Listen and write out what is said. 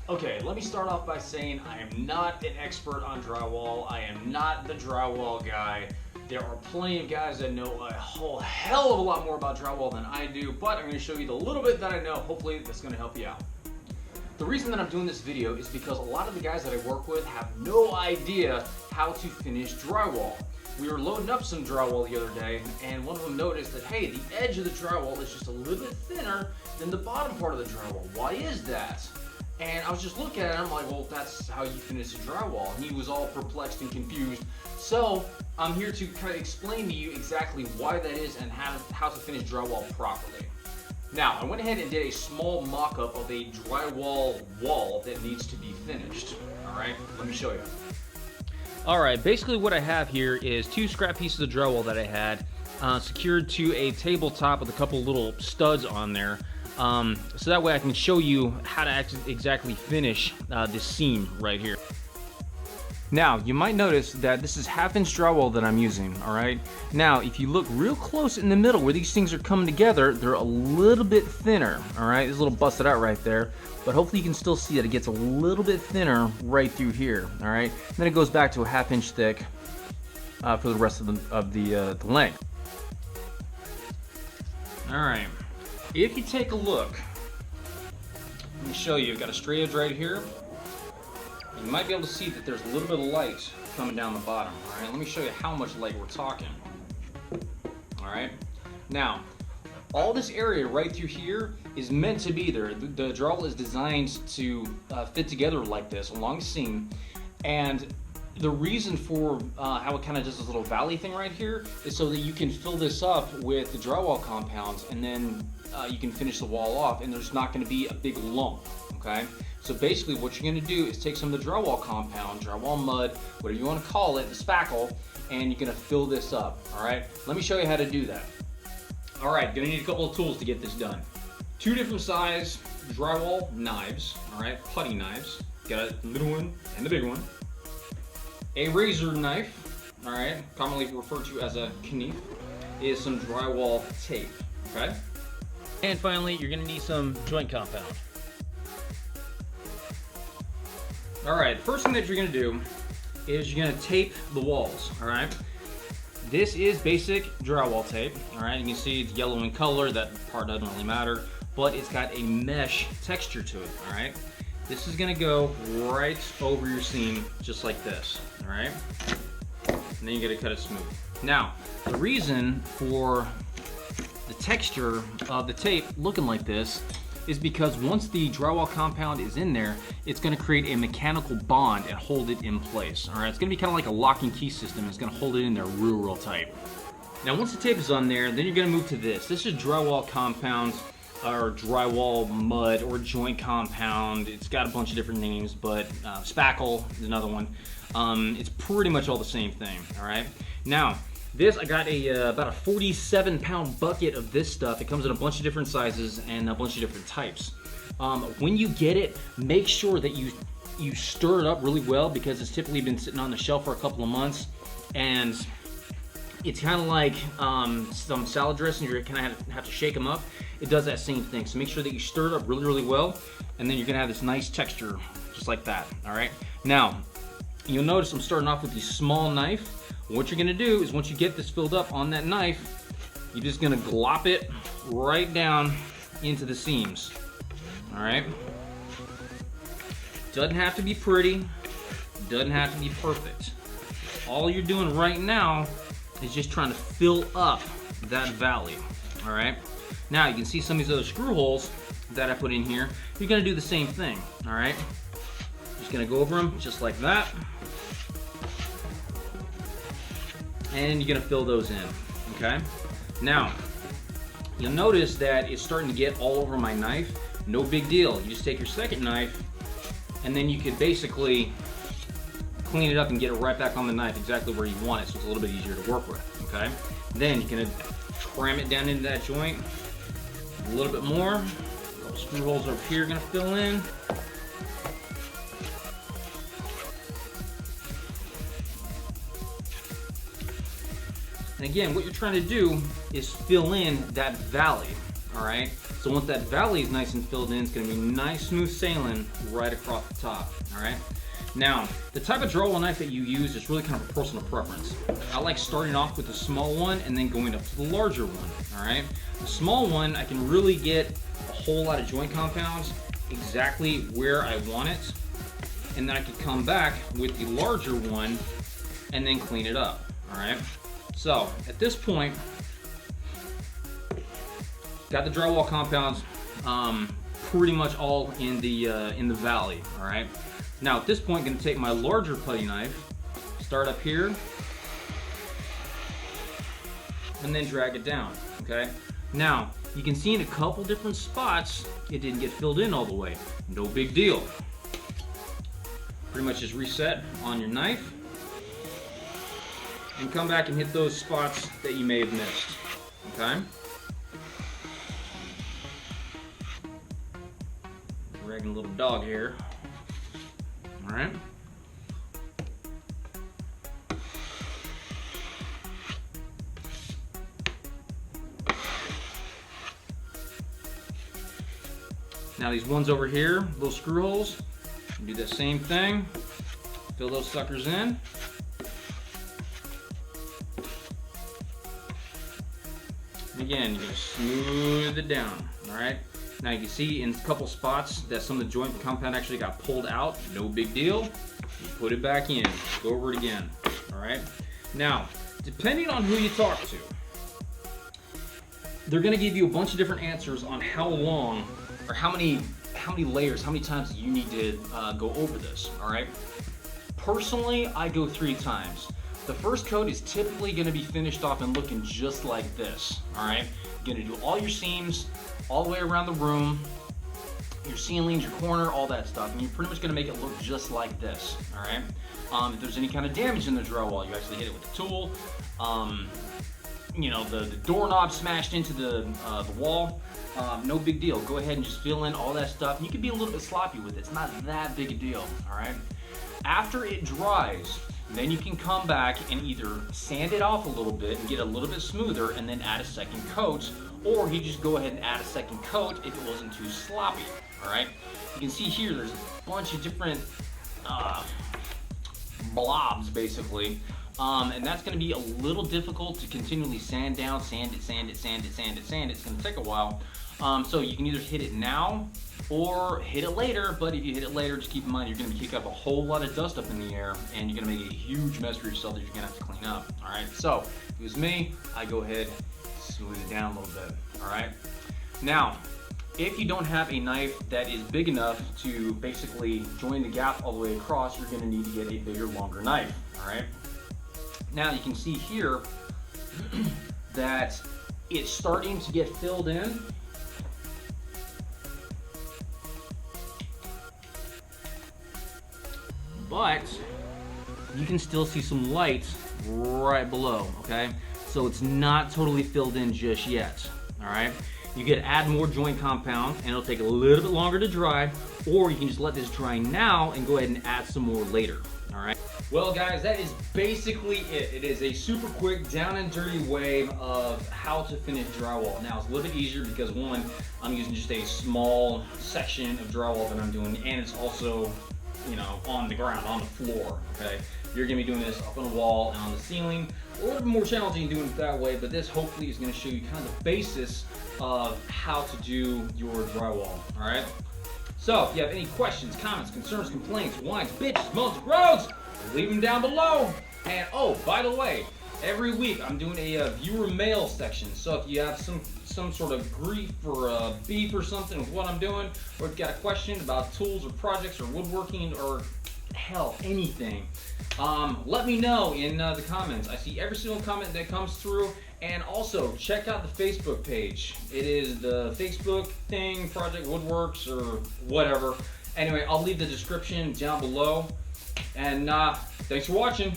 Okay, let me start off by saying I am not an expert on drywall. I am not the drywall guy. There are plenty of guys that know a whole hell of a lot more about drywall than I do, but I'm going to show you the little bit that I know. Hopefully that's going to help you out. The reason that I'm doing this video is because a lot of the guys that I work with have no idea how to finish drywall. We were loading up some drywall the other day, and one of them noticed that, hey, the edge of the drywall is just a little bit thinner than the bottom part of the drywall. Why is that? And I was just looking at it, and I'm like, well, that's how you finish the drywall. And he was all perplexed and confused. So I'm here to kind of explain to you exactly why that is and how to finish drywall properly. Now, I went ahead and did a small mock-up of a drywall wall that needs to be finished. All right, let me show you. All right, basically what I have here is two scrap pieces of drywall that I had secured to a tabletop with a couple little studs on there. So that way I can show you how to exactly finish this seam right here. Now, you might notice that this is 1/2 inch drywall that I'm using, all right? Now, if you look real close in the middle where these things are coming together, they're a little bit thinner, all right? It's a little busted out right there, but hopefully you can still see that it gets a little bit thinner right through here, all right? And then it goes back to a 1/2 inch thick for the rest of the length. All right, if you take a look, let me show you, I've got a straight edge right here. You might be able to see that there's a little bit of light coming down the bottom. All right, let me show you how much light we're talking. All right, now all this area right through here is meant to be there. The drywall is designed to fit together like this along the seam, and the reason for how it kind of does this little valley thing right here is so that you can fill this up with the drywall compounds, and then you can finish the wall off, and there's not going to be a big lump. Okay. So basically what you're going to do is take some of the drywall compound, drywall mud, whatever you want to call it, the spackle, and you're going to fill this up, all right? Let me show you how to do that. All right, going to need a couple of tools to get this done. 2 different size drywall knives, all right, putty knives. Got a little one and a big one. A razor knife, all right, commonly referred to as a knife, is some drywall tape, okay? And finally, you're gonna need some joint compound. All right, first thing that you're gonna do is you're gonna tape the walls, all right? This is basic drywall tape, all right? You can see it's yellow in color, that part doesn't really matter, but it's got a mesh texture to it, all right? This is gonna go right over your seam, just like this, all right? And then you gotta cut it smooth. Now, the reason for the texture of the tape looking like this is because once the drywall compound is in there, it's gonna create a mechanical bond and hold it in place, all right? It's gonna be kind of like a lock and key system. It's gonna hold it in there real tight. Now, once the tape is on there, then you're gonna move to this. This is drywall compound, or drywall mud, or joint compound. It's got a bunch of different names, but spackle is another one. It's pretty much all the same thing, all right? Now, this, I got about a 47-pound bucket of this stuff. It comes in a bunch of different sizes and a bunch of different types. When you get it, make sure that you stir it up really well, because it's typically been sitting on the shelf for a couple of months, and it's kind of like some salad dressing. You're kind of have to shake them up. It does that same thing. So make sure that you stir it up really well, and then you're gonna have this nice texture, just like that. All right. Now, you'll notice I'm starting off with the small knife. What you're gonna do is, once you get this filled up on that knife, you're just gonna glop it right down into the seams. All right. Doesn't have to be pretty. Doesn't have to be perfect. All you're doing right now is just trying to fill up that valley. All right. Now you can see some of these other screw holes that I put in here. You're gonna do the same thing. All right. Just gonna go over them just like that. And you're gonna fill those in, okay? Now, you'll notice that it's starting to get all over my knife. No big deal. You just take your second knife, and then you can basically clean it up and get it right back on the knife exactly where you want it, so it's a little bit easier to work with, okay? Then you're gonna cram it down into that joint a little bit more. A couple screw holes over here are gonna fill in. And again, what you're trying to do is fill in that valley, all right? So So once that valley is nice and filled in, it's gonna be nice, smooth sailing right across the top, all right? Now, the type of drywall knife that you use is really kind of a personal preference. I like starting off with the small one and then going up to the larger one, all right? The small one, I can really get a whole lot of joint compounds exactly where I want it, and then I could come back with the larger one and then clean it up, all right? So, at this point, got the drywall compounds pretty much all in the valley, all right? Now at this point, I'm gonna take my larger putty knife, start up here, and then drag it down, okay? Now, you can see in a couple different spots, it didn't get filled in all the way. No big deal. Pretty much just reset on your knife, and come back and hit those spots that you may have missed, okay? Dragging a little dog here. All right. Now these ones over here, little screw holes, do the same thing. Fill those suckers in. And again, you're gonna smooth it down, all right? Now you can see in a couple spots that some of the joint compound actually got pulled out. No big deal. You put it back in. Go over it again. All right. Now, depending on who you talk to, they're going to give you a bunch of different answers on how long or how many layers, how many times you need to go over this. All right. Personally, I go 3 times. The first coat is typically going to be finished off and looking just like this. All right. You're going to do all your seams all the way around the room, your ceilings, your corner, all that stuff, and you're pretty much gonna make it look just like this, all right? If there's any kind of damage in the drywall, you actually hit it with a tool. You know, the doorknob smashed into the wall, no big deal. Go ahead and just fill in all that stuff. You can be a little bit sloppy with it. It's not that big a deal, all right? After it dries, then you can come back and either sand it off a little bit and get a little bit smoother and then add a second coat, or you just go ahead and add a second coat if it wasn't too sloppy, all right? You can see here there's a bunch of different blobs, basically, and that's gonna be a little difficult to continually sand down, sand it. It's gonna take a while. So you can either hit it now or hit it later, but if you hit it later, just keep in mind you're gonna kick up a whole lot of dust up in the air and you're gonna make a huge mess for yourself that you're gonna have to clean up, all right? So, if it was me, I go ahead, smooth it down a little bit, all right? Now, if you don't have a knife that is big enough to basically join the gap all the way across, you're gonna need to get a bigger, longer knife, all right? Now, you can see here that it's starting to get filled in. But you can still see some light right below, okay? So it's not totally filled in just yet, all right? You could add more joint compound and it'll take a little bit longer to dry, or you can just let this dry now and go ahead and add some more later, all right? Well guys, that is basically it. It is a super quick, down and dirty way of how to finish drywall. Now it's a little bit easier because one, I'm using just a small section of drywall that I'm doing, and it's also, you know, on the ground, on the floor, okay? You're gonna be doing this up on the wall and on the ceiling. A little bit more challenging doing it that way, but this hopefully is gonna show you kind of the basis of how to do your drywall, all right? So if you have any questions, comments, concerns, complaints, whines, bitches, moans, groans, leave them down below. And oh, by the way, every week I'm doing a viewer mail section. So if you have some sort of grief or beef or something with what I'm doing, or if you've got a question about tools or projects or woodworking or hell, anything, let me know in the comments. I see every single comment that comes through. And also check out the Facebook page. It is the Facebook thing, Project Woodworks or whatever. Anyway, I'll leave the description down below. And thanks for watching.